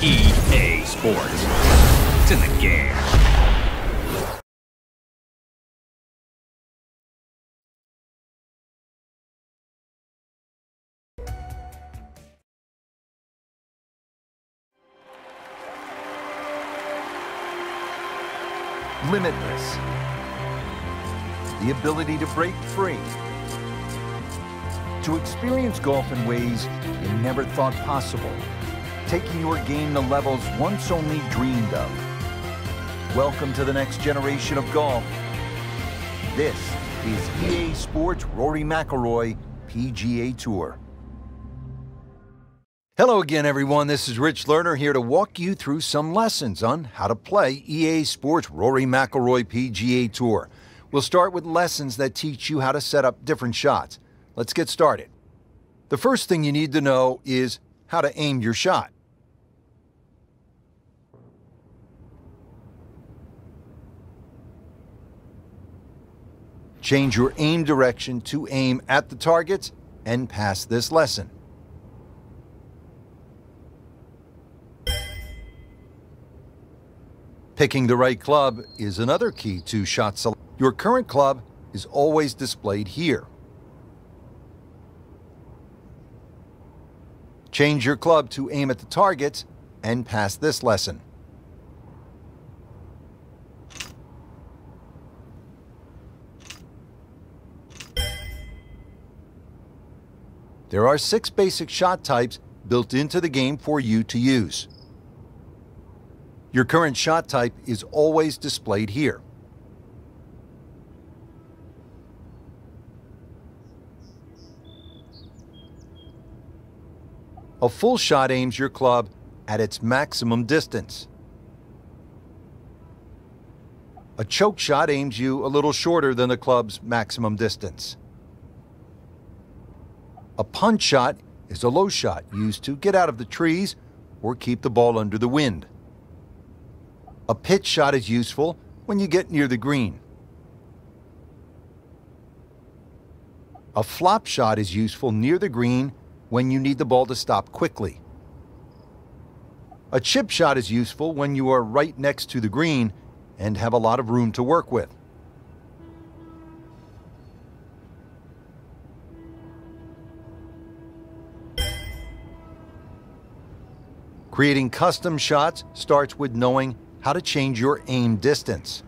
EA Sports. It's in the game. Limitless. The ability to break free. To experience golf in ways you never thought possible. Taking your game to levels once only dreamed of. Welcome to the next generation of golf. This is EA Sports Rory McIlroy PGA Tour. Hello again, everyone. This is Rich Lerner here to walk you through some lessons on how to play EA Sports Rory McIlroy PGA Tour. We'll start with lessons that teach you how to set up different shots. Let's get started. The first thing you need to know is how to aim your shot. Change your aim direction to aim at the targets and pass this lesson. Picking the right club is another key to shot selection. Your current club is always displayed here. Change your club to aim at the targets and pass this lesson. There are 6 basic shot types built into the game for you to use. Your current shot type is always displayed here. A full shot aims your club at its maximum distance. A choke shot aims you a little shorter than the club's maximum distance. A punch shot is a low shot used to get out of the trees or keep the ball under the wind. A pitch shot is useful when you get near the green. A flop shot is useful near the green when you need the ball to stop quickly. A chip shot is useful when you are right next to the green and have a lot of room to work with. Creating custom shots starts with knowing how to change your aim distance.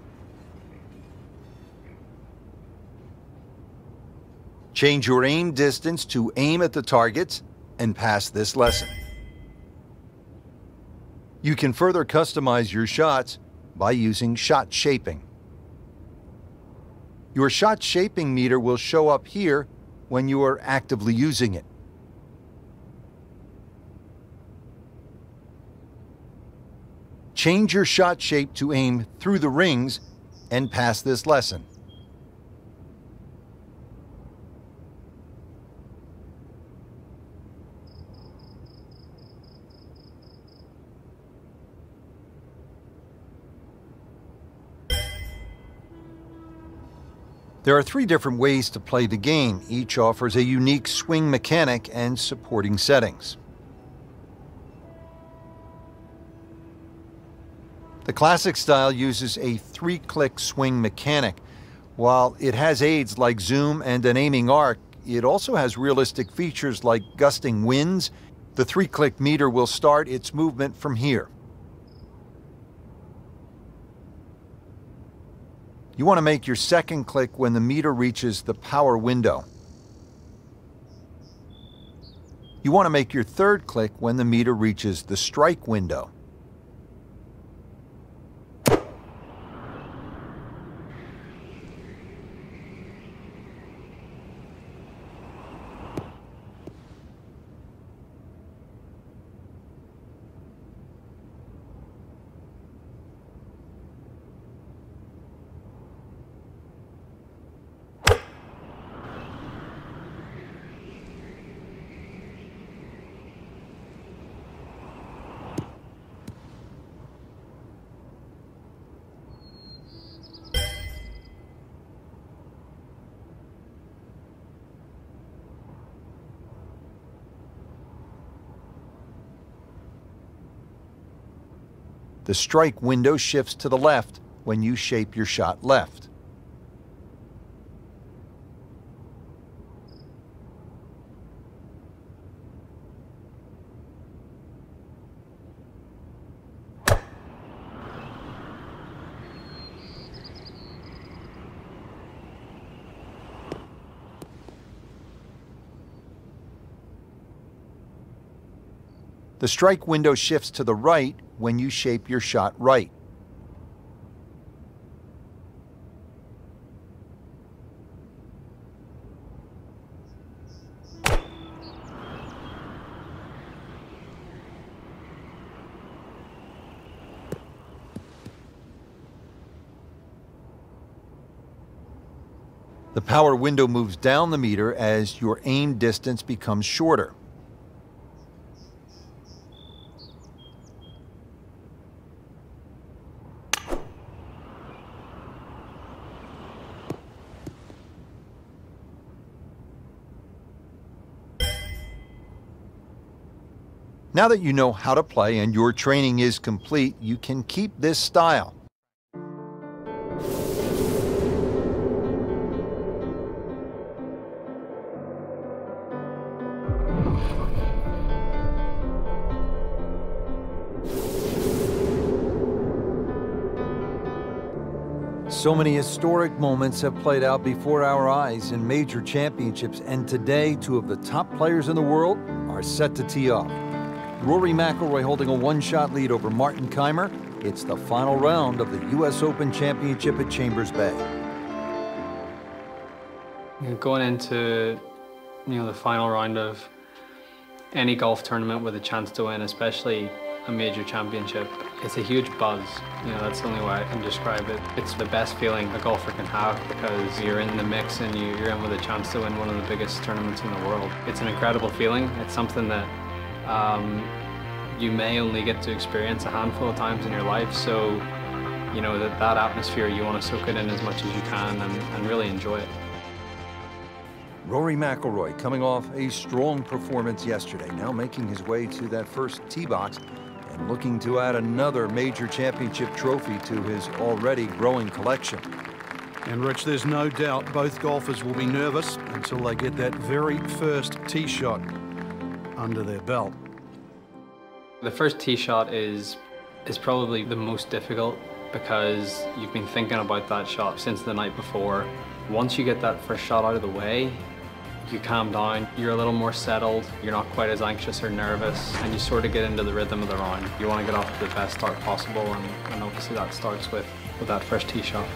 Change your aim distance to aim at the targets and pass this lesson. You can further customize your shots by using shot shaping. Your shot shaping meter will show up here when you are actively using it. Change your shot shape to aim through the rings and pass this lesson. There are 3 different ways to play the game. Each offers a unique swing mechanic and supporting settings. The classic style uses a 3-click swing mechanic. While it has aids like zoom and an aiming arc, it also has realistic features like gusting winds. The 3-click meter will start its movement from here. You want to make your second click when the meter reaches the power window. You want to make your third click when the meter reaches the strike window. The strike window shifts to the left when you shape your shot left. The strike window shifts to the right when you shape your shot right. The power window moves down the meter as your aim distance becomes shorter. Now that you know how to play and your training is complete, you can keep this style. So many historic moments have played out before our eyes in major championships, and today, two of the top players in the world are set to tee off. Rory McIlroy holding a one-shot lead over Martin Kaymer. It's the final round of the U.S. Open Championship at Chambers Bay. Going into the final round of any golf tournament with a chance to win, especially a major championship, it's a huge buzz. That's the only way I can describe it. It's the best feeling a golfer can have because you're in the mix and you're in with a chance to win one of the biggest tournaments in the world. It's an incredible feeling. It's something that you may only get to experience a handful of times in your life, so that atmosphere, you want to soak it in as much as you can and really enjoy it. Rory McIlroy coming off a strong performance yesterday, now making his way to that first tee box and looking to add another major championship trophy to his already growing collection. And Rich, there's no doubt both golfers will be nervous until they get that very first tee shot under their belt. The first tee shot is probably the most difficult because you've been thinking about that shot since the night before. Once you get that first shot out of the way, you calm down, you're a little more settled, you're not quite as anxious or nervous, and you sort of get into the rhythm of the round. You want to get off to the best start possible, and obviously that starts with that first tee shot.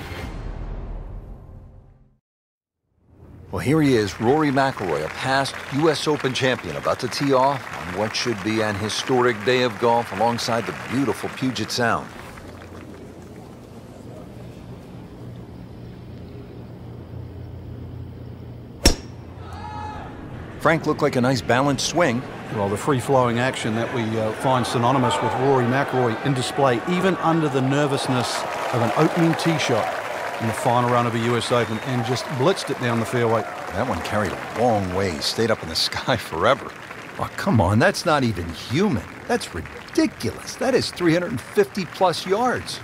Well, here he is, Rory McIlroy, a past U.S. Open champion, about to tee off on what should be an historic day of golf alongside the beautiful Puget Sound. Frank looked like a nice balanced swing. Well, the free-flowing action that we find synonymous with Rory McIlroy in display, even under the nervousness of an opening tee shot in the final round of a US Open, and just blitzed it down the fairway. That one carried a long way, stayed up in the sky forever. Oh, come on, that's not even human. That's ridiculous. That is 350-plus yards.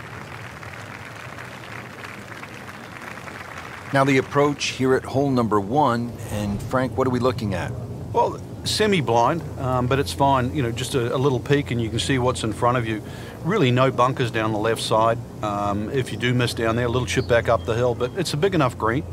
Now the approach here at hole number 1, and Frank, what are we looking at? Well, semi-blind, but it's fine. Just a little peek and you can see what's in front of you. Really no bunkers down the left side. If you do miss down there, a little chip back up the hill, but it's a big enough green.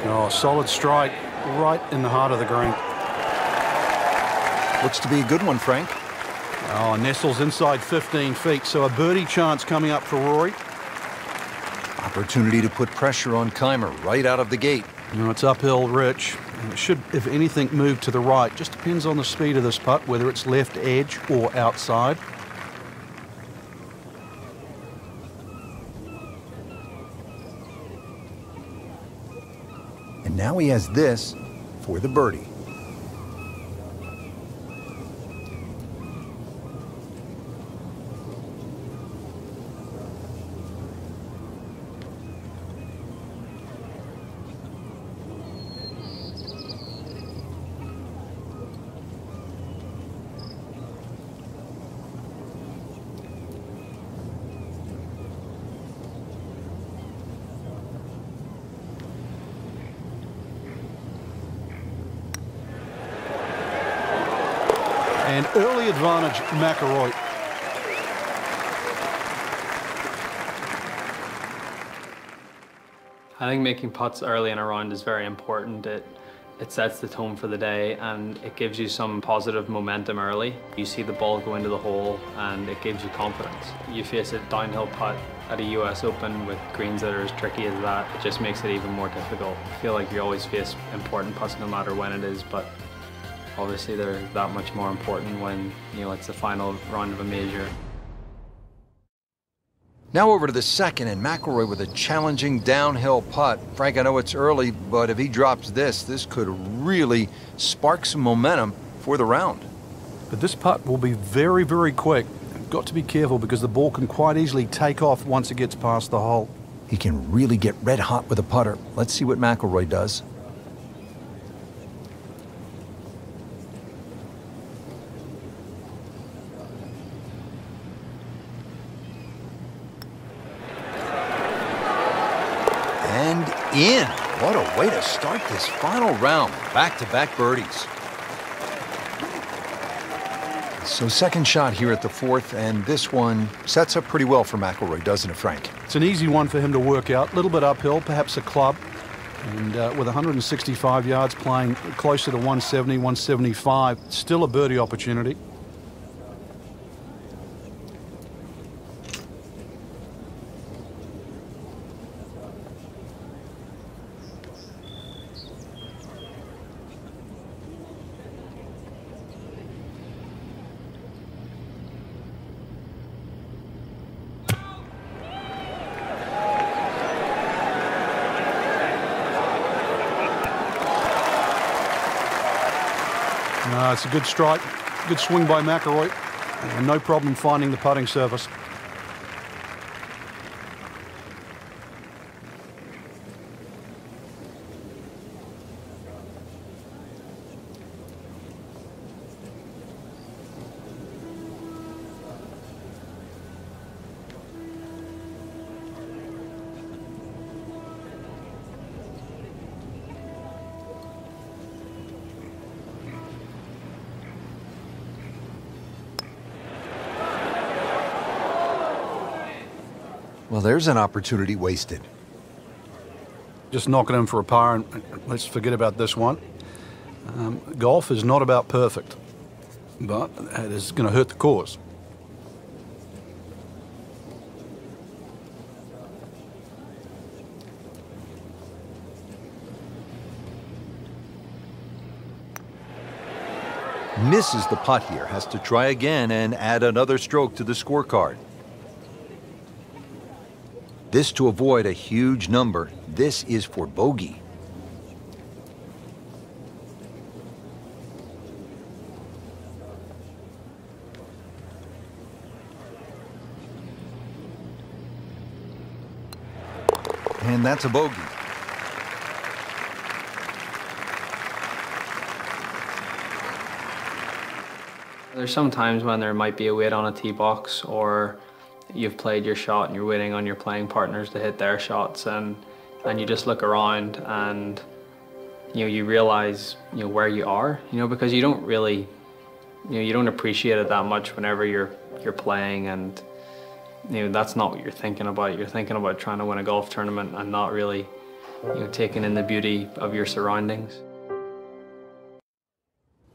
Oh, solid strike right in the heart of the green. Looks to be a good one, Frank. Oh, nestles inside 15 feet, so a birdie chance coming up for Rory. Opportunity to put pressure on Kaymer right out of the gate. It's uphill, Rich. And it should, if anything, move to the right. Just depends on the speed of this putt, whether it's left edge or outside. And now he has this for the birdie. And early advantage, McIlroy. I think making putts early in a round is very important. It sets the tone for the day and it gives you some positive momentum early. You see the ball go into the hole and it gives you confidence. You face a downhill putt at a US Open with greens that are as tricky as that, it just makes it even more difficult. I feel like you always face important putts no matter when it is, but obviously they're that much more important when, you know, it's the final round of a major. Now over to the second, and McIlroy with a challenging downhill putt. Frank, I know it's early, but if he drops this could really spark some momentum for the round. But this putt will be very, very quick. You've got to be careful because the ball can quite easily take off once it gets past the hole. He can really get red hot with a putter. Let's see what McIlroy does. And in. What a way to start this final round. Back-to-back birdies. So second shot here at the fourth, and this one sets up pretty well for McIlroy, doesn't it, Frank? It's an easy one for him to work out. A little bit uphill, perhaps a club. And with 165 yards, playing closer to 170, 175, still a birdie opportunity. It's a good strike, good swing by McIlroy, and no problem finding the putting surface. Well, there's an opportunity wasted. Just knocking him for a par, and let's forget about this one. Golf is not about perfect, but it is going to hurt the cause. Misses the putt here, has to try again and add another stroke to the scorecard. This to avoid a huge number. This is for bogey. And that's a bogey. There's some times when there might be a wait on a tee box, or you've played your shot and you're waiting on your playing partners to hit their shots, and you just look around and you realize where you are, because you don't really you don't appreciate it that much whenever you're playing, and that's not what you're thinking about. You're thinking about trying to win a golf tournament and not really taking in the beauty of your surroundings.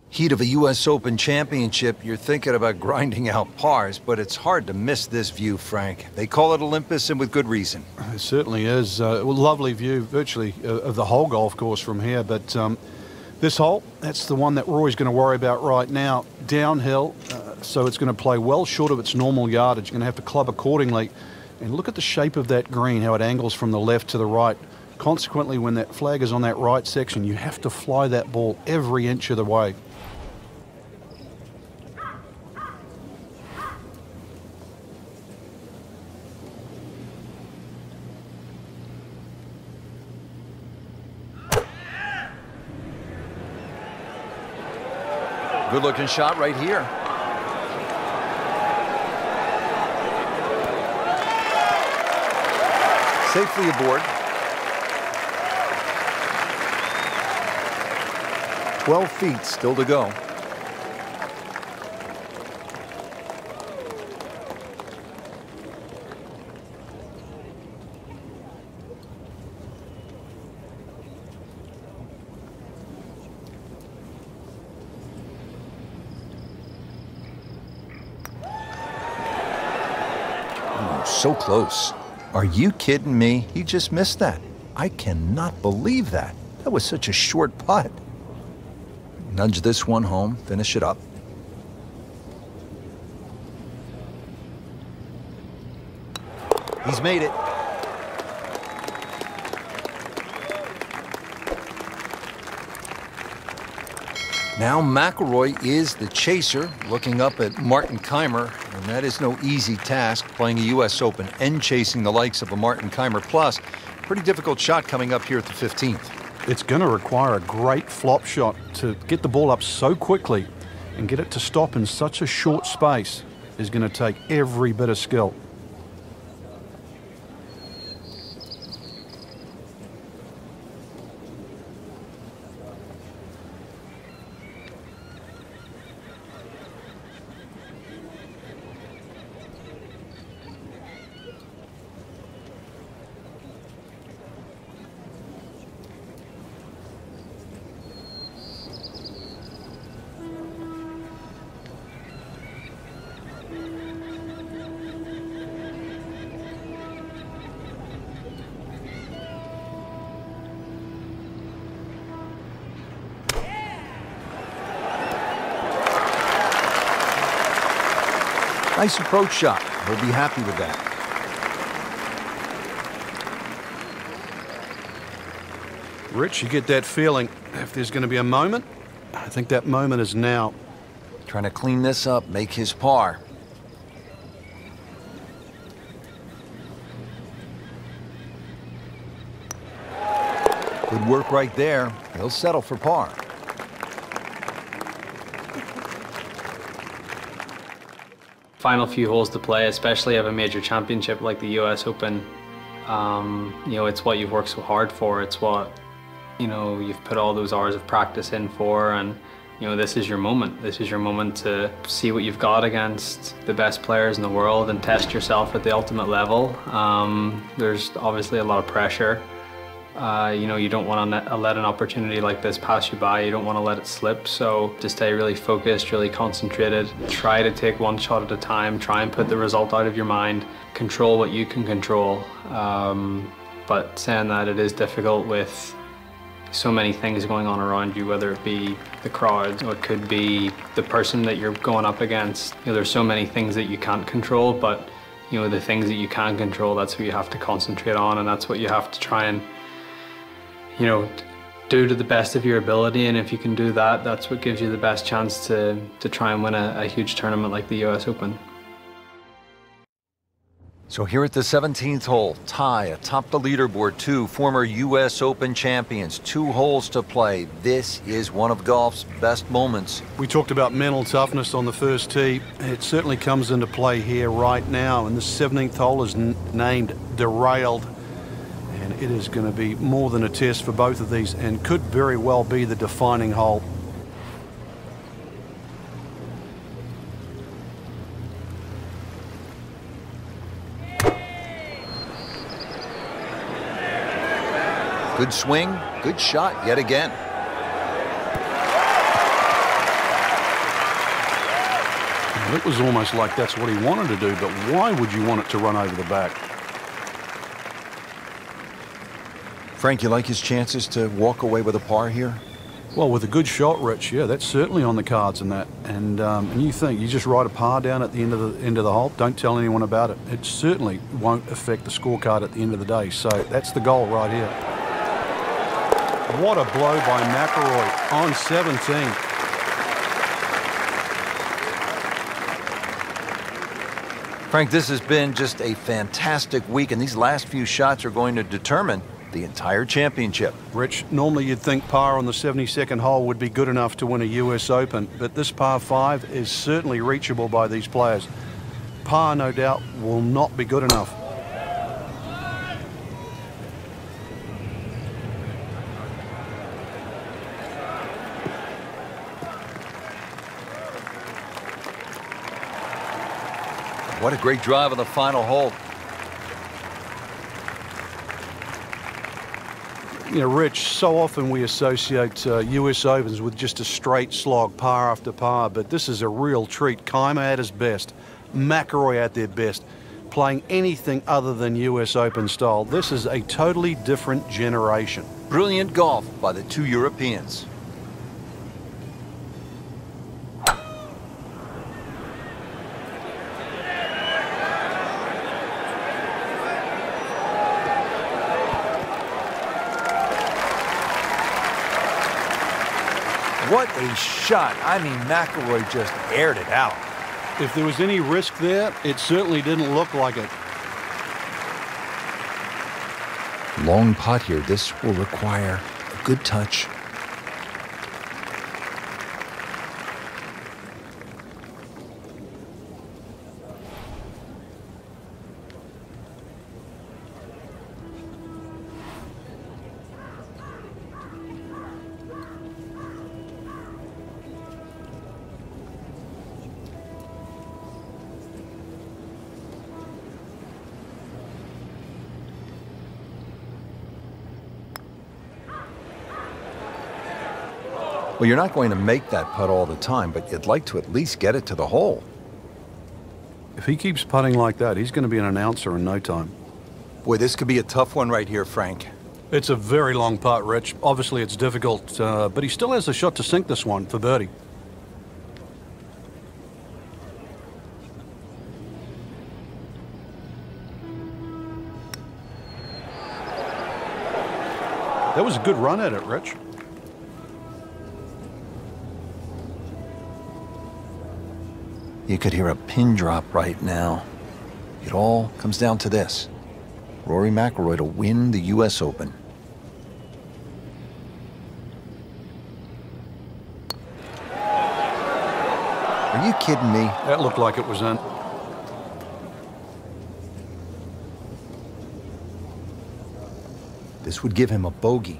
Heat of a US Open championship, you're thinking about grinding out pars, but it's hard to miss this view, Frank. They call it Olympus, and with good reason. It certainly is. A lovely view, virtually, of the whole golf course from here. But this hole, that's the one that Rory's going to worry about right now. Downhill, so it's going to play well short of its normal yardage. You're going to have to club accordingly. And look at the shape of that green, how it angles from the left to the right. Consequently, when that flag is on that right section, you have to fly that ball every inch of the way. Good looking shot right here. Safely aboard. 12 feet still to go. so close. Are you kidding me? He just missed that. I cannot believe that. That was such a short putt. Nudge this one home, finish it up. He's made it. Now McIlroy is the chaser, looking up at Martin Kaymer, and that is no easy task, playing a U.S. Open and chasing the likes of a Martin Kaymer. Plus, pretty difficult shot coming up here at the 15th. It's going to require a great flop shot to get the ball up so quickly and get it to stop in such a short space is going to take every bit of skill. Nice approach shot. He'll be happy with that. Rich, you get that feeling. If there's going to be a moment, I think that moment is now. Trying to clean this up, make his par. Good work right there. He'll settle for par. Final few holes to play, especially of a major championship like the US Open. You know, it's what you've worked so hard for. It's what, you know, you've put all those hours of practice in for, and you know, this is your moment. This is your moment to see what you've got against the best players in the world and test yourself at the ultimate level. There's obviously a lot of pressure. You know, you don't want to let an opportunity like this pass you by. You don't want to let it slip. So just stay really focused, really concentrated. Try to take one shot at a time. Try and put the result out of your mind. Control what you can control. But saying that, it is difficult with so many things going on around you, whether it be the crowd or it could be the person that you're going up against. You know, there's so many things that you can't control, but you know, the things that you can control, that's what you have to concentrate on, and that's what you have to try and, you know, do to the best of your ability. And if you can do that, that's what gives you the best chance to try and win a huge tournament like the US Open. So here at the 17th hole, tie atop the leaderboard, two former US Open champions, 2 holes to play. This is one of golf's best moments. We talked about mental toughness on the first tee. It certainly comes into play here right now, and the 17th hole is named Derailed. And it is going to be more than a test for both of these and could very well be the defining hole. Good swing, good shot yet again. It was almost like that's what he wanted to do, but why would you want it to run over the back? Frank, you like his chances to walk away with a par here? Well, with a good shot, Rich, yeah, that's certainly on the cards in that. And you think you just write a par down at the end of the hole, don't tell anyone about it. It certainly won't affect the scorecard at the end of the day. So that's the goal right here. What a blow by McIlroy on 17. Frank, this has been just a fantastic week, and these last few shots are going to determine the entire championship. Rich, normally you'd think par on the 72nd hole would be good enough to win a US Open, but this par 5 is certainly reachable by these players. Par, no doubt, will not be good enough. What a great drive on the final hole. You know, Rich, so often we associate US Opens with just a straight slog, par after par, but this is a real treat. Kaymer at his best, McIlroy at their best, playing anything other than US Open style. This is a totally different generation. Brilliant golf by the two Europeans. What a shot. I mean, McIlroy just aired it out. If there was any risk there, it certainly didn't look like it. Long putt here. This will require a good touch. Well, you're not going to make that putt all the time, but you'd like to at least get it to the hole. If he keeps putting like that, he's going to be an announcer in no time. Boy, this could be a tough one right here, Frank. It's a very long putt, Rich. Obviously, it's difficult, but he still has a shot to sink this one for birdie. That was a good run at it, Rich. You could hear a pin drop right now. It all comes down to this. Rory McIlroy to win the US Open. Are you kidding me? That looked like it was in. This would give him a bogey.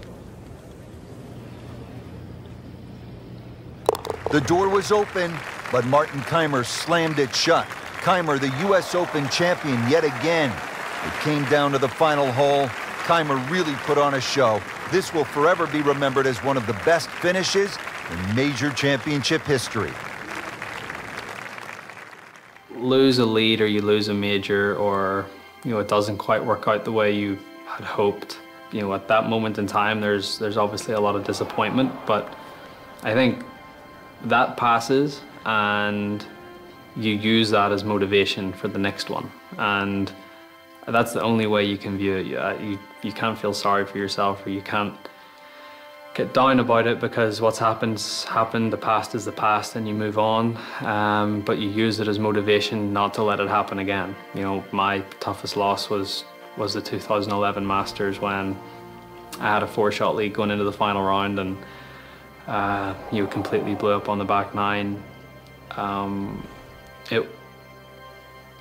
The door was open, but Martin Kaymer slammed it shut. Kaymer, the US Open champion yet again. It came down to the final hole. Kaymer really put on a show. This will forever be remembered as one of the best finishes in major championship history. Lose a lead or you lose a major, or it doesn't quite work out the way you had hoped. At that moment in time, there's obviously a lot of disappointment, but I think that passes and you use that as motivation for the next one. And that's the only way you can view it. You can't feel sorry for yourself, or you can't get down about it, because what's happened's happened. The past is the past and you move on. But you use it as motivation not to let it happen again. My toughest loss was the 2011 Masters, when I had a 4-shot lead going into the final round, and you completely blew up on the back nine. It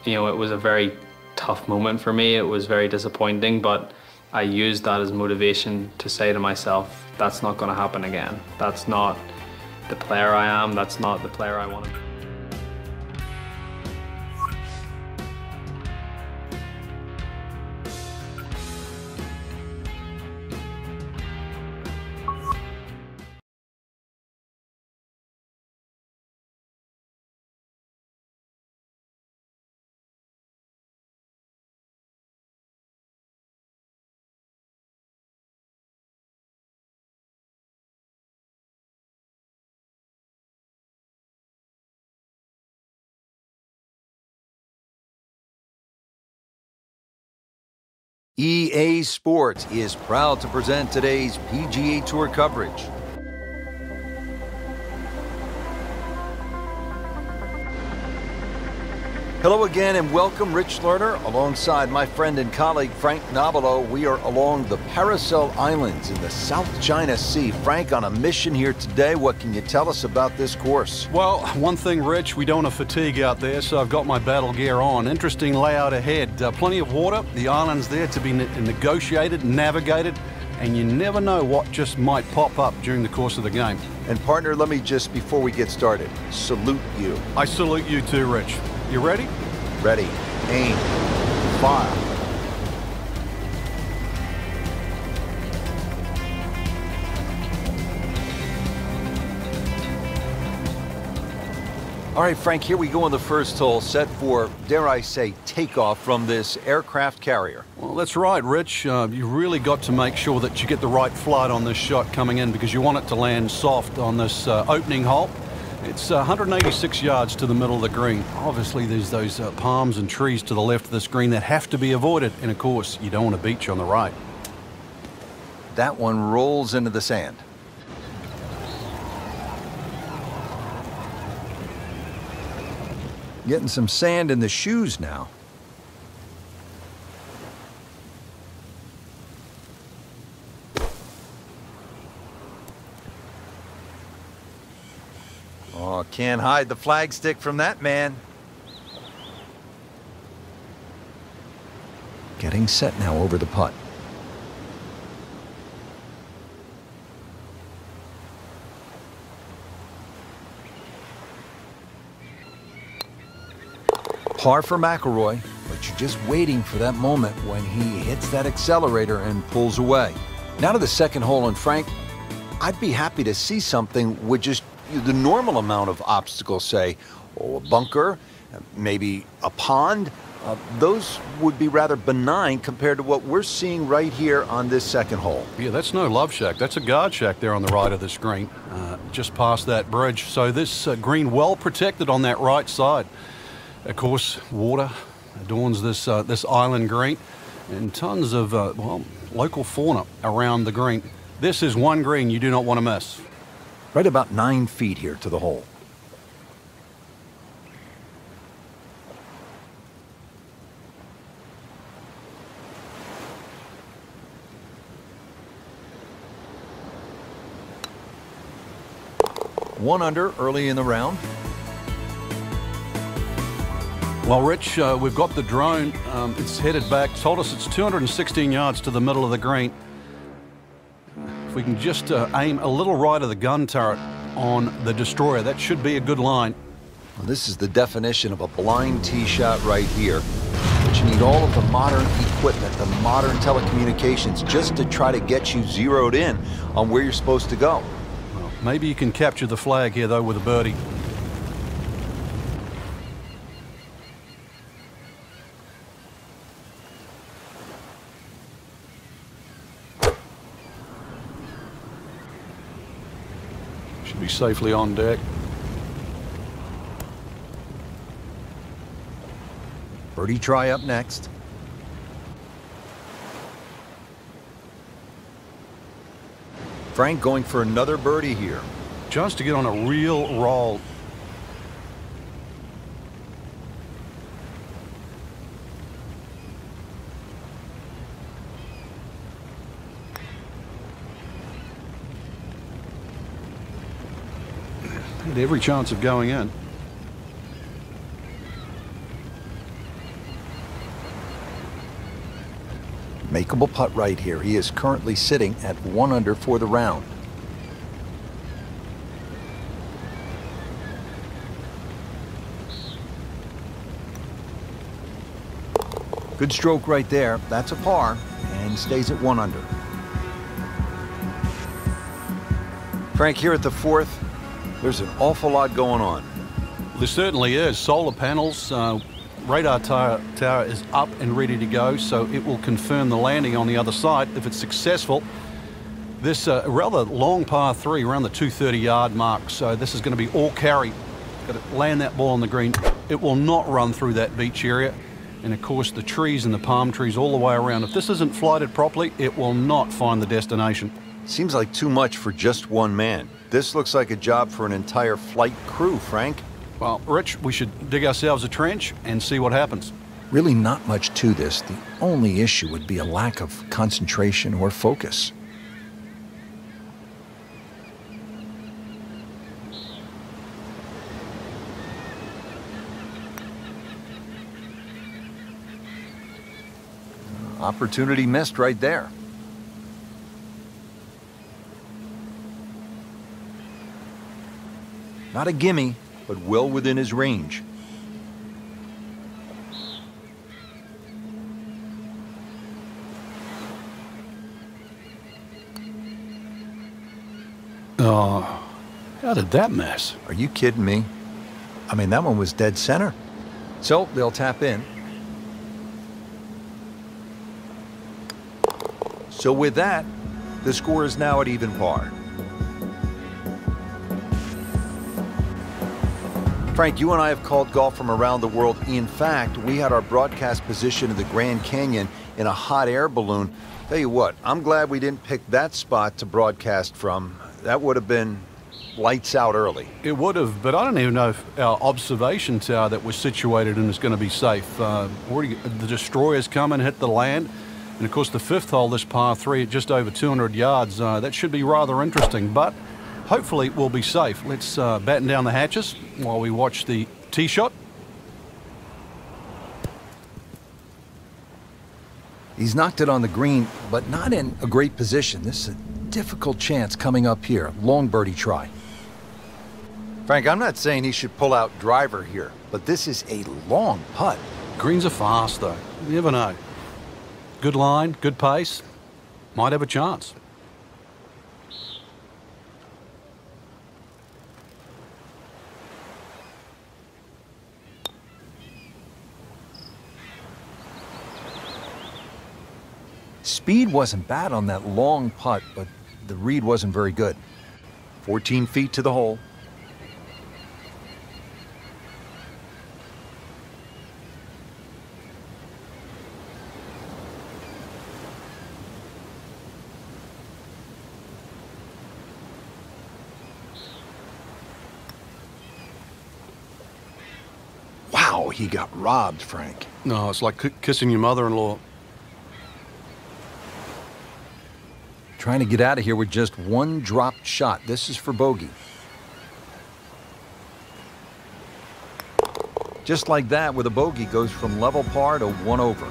was a very tough moment for me. It was very disappointing, but I used that as motivation to say to myself, that's not going to happen again. That's not the player I am. That's not the player I want to be. EA Sports is proud to present today's PGA Tour coverage. Hello again and welcome, Rich Lerner, alongside my friend and colleague Frank Nobilo. We are along the Paracel Islands in the South China Sea. Frank, on a mission here today. What can you tell us about this course? Well, one thing, Rich, we don't want to fatigue out there, so I've got my battle gear on. Interesting layout ahead. Plenty of water, the island's there to be negotiated, navigated, and you never know what just might pop up during the course of the game. And partner, let me just, before we get started, salute you. I salute you too, Rich. You ready? Ready, aim, fire. All right, Frank, here we go on the first hole, set for, dare I say, takeoff from this aircraft carrier. Well, that's right, Rich. You really got to make sure that you get the right flight on this shot coming in because you want it to land soft on this opening hole. It's 186 yards to the middle of the green. Obviously, there's those palms and trees to the left of this green that have to be avoided. And, of course, you don't want a beach on the right. That one rolls into the sand. Getting some sand in the shoes now. Oh, can't hide the flagstick from that man. Getting set now over the putt. Par for McIlroy, but you're just waiting for that moment when he hits that accelerator and pulls away. Now to the second hole, and Frank, I'd be happy to see something with just the normal amount of obstacles, say, a bunker, maybe a pond. Those would be rather benign compared to what we're seeing right here on this second hole. Yeah, that's no love shack. That's a guard shack there on the right of this green, just past that bridge. So this green well protected on that right side. Of course, water adorns this this island green, and tons of well, local fauna around the green. This is one green you do not want to miss. Right about 9 feet here to the hole. One under early in the round. Well, Rich, we've got the drone. It's headed back. Told us it's 216 yards to the middle of the green. If we can just aim a little right of the gun turret on the destroyer, that should be a good line. Well, this is the definition of a blind tee shot right here. But you need all of the modern equipment, the modern telecommunications, just to try to get you zeroed in on where you're supposed to go. Well, maybe you can capture the flag here, though, with a birdie. Be safely on deck. Birdie try up next. Frank going for another birdie here. Just to get on a real roll. Had every chance of going in. Makeable putt right here. He is currently sitting at 1 under for the round. Good stroke right there. That's a par and stays at 1 under. Frank, here at the fourth, there's an awful lot going on. There certainly is. Solar panels, radar tower is up and ready to go, so it will confirm the landing on the other side if it's successful. This rather long par 3 around the 230-yard mark, so this is going to be all carry. Got to land that ball on the green. It will not run through that beach area. And of course the trees and the palm trees all the way around. If this isn't flighted properly, it will not find the destination. Seems like too much for just one man. This looks like a job for an entire flight crew, Frank. Well, Rich, we should dig ourselves a trench and see what happens. Really not much to this. The only issue would be a lack of concentration or focus. Opportunity missed right there. Not a gimme, but well within his range. Oh, how did that miss? Are you kidding me? I mean, that one was dead center. So they'll tap in. So with that, the score is now at even par. Frank, you and I have called golf from around the world. In fact, we had our broadcast position in the Grand Canyon in a hot air balloon. Tell you what, I'm glad we didn't pick that spot to broadcast from. That would have been lights out early. It would have, but I don't even know if our observation tower that was situated in is going to be safe. Already the destroyers come and hit the land. And of course, the fifth hole, this par 3 at just over 200 yards, that should be rather interesting, but hopefully we'll be safe. Let's batten down the hatches while we watch the tee shot. He's knocked it on the green, but not in a great position. This is a difficult chance coming up here. Long birdie try. Frank, I'm not saying he should pull out driver here, but this is a long putt. Greens are fast, though. You never know. Good line, good pace. Might have a chance. Speed wasn't bad on that long putt, but the read wasn't very good. 14 feet to the hole. Wow, he got robbed, Frank. No, it's like kissing your mother-in-law. Trying to get out of here with just one dropped shot. This is for bogey. Just like that, with a bogey, goes from level par to 1 over.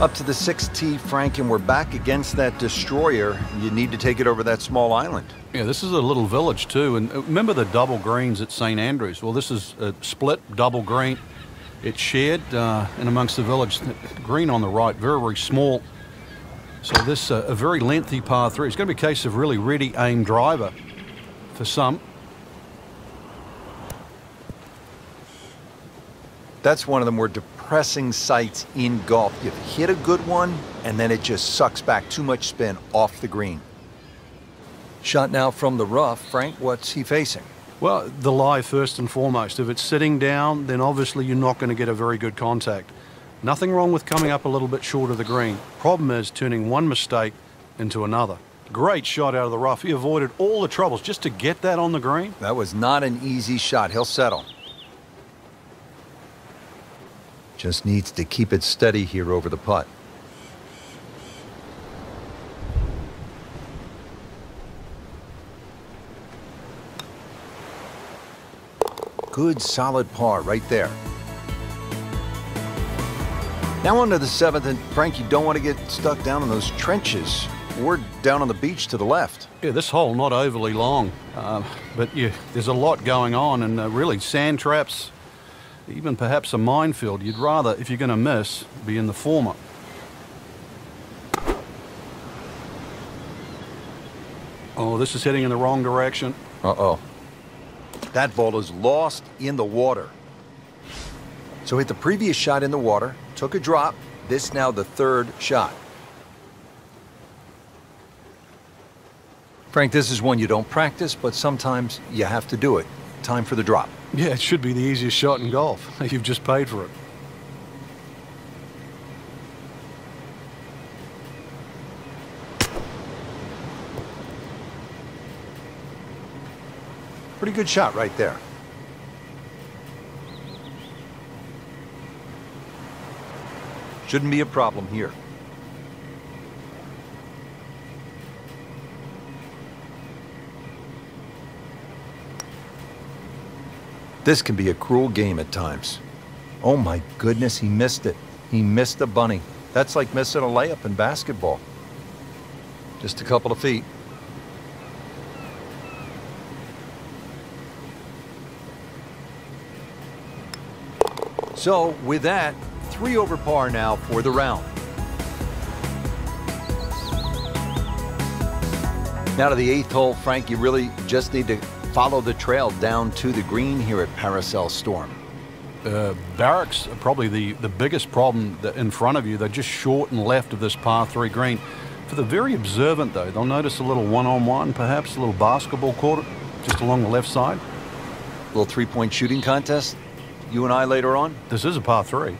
Up to the 6th tee, Frank, and we're back against that destroyer. You need to take it over that small island. Yeah, this is a little village too, and remember the double greens at St. Andrews? Well, this is a split double green. It's shared in amongst the village. Green on the right, very, very small. So this a very lengthy par 3. It's going to be a case of really ready aim driver for some. That's one of the more depressing sights in golf. You've hit a good one, and then it just sucks back too much spin off the green. Shot now from the rough. Frank, what's he facing? Well, the lie first and foremost. If it's sitting down, then obviously you're not going to get a very good contact. Nothing wrong with coming up a little bit short of the green. Problem is turning one mistake into another. Great shot out of the rough. He avoided all the troubles just to get that on the green. That was not an easy shot. He'll settle. Just needs to keep it steady here over the putt. Good solid par right there. Now on to the 7th, and Frank, you don't want to get stuck down in those trenches. We're down on the beach to the left. Yeah, this hole not overly long, but yeah, there's a lot going on, and really sand traps, even perhaps a minefield. You'd rather, if you're going to miss, be in the former. Oh, this is heading in the wrong direction. Uh-oh. That ball is lost in the water. So hit the previous shot in the water, took a drop. This now the 3rd shot. Frank, this is one you don't practice, but sometimes you have to do it. Time for the drop. Yeah, it should be the easiest shot in golf. You've just paid for it. Pretty good shot right there. Shouldn't be a problem here. This can be a cruel game at times. Oh my goodness, he missed it. He missed the bunny. That's like missing a layup in basketball. Just a couple of feet. So with that, 3 over par now for the round. Now to the 8th hole, Frank, you really just need to follow the trail down to the green here at Paracel Storm. Barracks are probably the biggest problem in front of you. They're just short and left of this par 3 green. For the very observant, though, they'll notice a little one-on-one, perhaps a little basketball court just along the left side. A little three-point shooting contest? You and I later on? This is a par 3.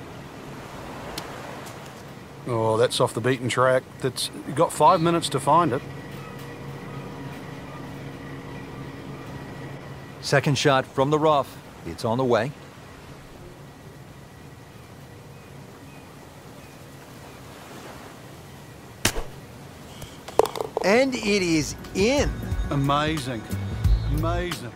Oh, that's off the beaten track. You've got 5 minutes to find it. Second shot from the rough. It's on the way. And it is in. Amazing. Amazing.